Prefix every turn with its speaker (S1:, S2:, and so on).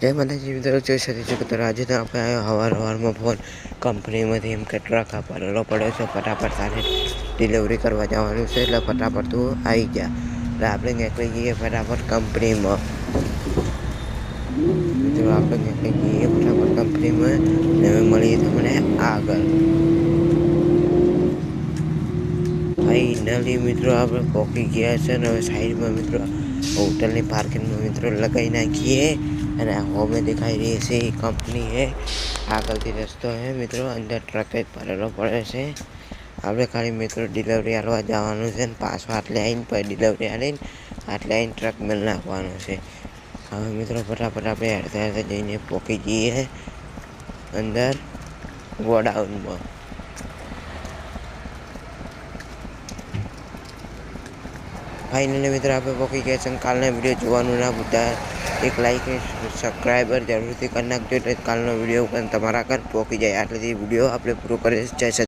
S1: જય માતાજી મિત્રો, જોઈ શકે છો કે આજે તો આપણે સવારમાં ફોન કંપનીમાંથી એમ કે ટ્રક આપવાનો પડ્યો છે. ફટાફટ તારે ડિલિવરી કરવા જવાનું છે, એટલે ફટાફટ તું આવી જા. એટલે આપણે નીકળી જઈએ ફટાફટ કંપનીમાં. મિત્રો આપણે નીકળી જઈએ ફટાફટ કંપનીમાં ને હવે મળીએ તમને આગળ. ફાઇનલી મિત્રો આપણે પહોંચી ગયા છે ને હવે સાઈડમાં મિત્રો હોટલની પાર્કિંગમાં મિત્રો લગાવી નાખીએ. અને હોમે દેખાઈ રહી છે એ કંપની હે. આગળથી રસ્તો હે મિત્રો, અંદર ટ્રક જ ભરેલો પડે છે. આપણે ખાલી મિત્રો ડિલિવરી આપવા જવાનું છે ને પાછું આટલે આવીને પછી ડિલિવરી આવીને આટલે આવીને ટ્રક મેળ નાખવાનું છે. હવે મિત્રો ફટાફટ આપણે હેરતા હેરતા જઈને પહોંચી જઈએ અંદર ગોડાઉનમાં. ફાઇનલી મિત્રો આપણે પહોંચી ગયા છે. કાલના વિડીયો જોવાનું ના ભૂલતા, એક લાઈક અને સબસ્ક્રાઈબર જરૂરથી કરી નાખજો, એટલે કાલનો વિડીયો પણ તમારા ઘર પહોંચી જાય. આટલેથી વિડીયો આપણે પૂરો કરીએ. જય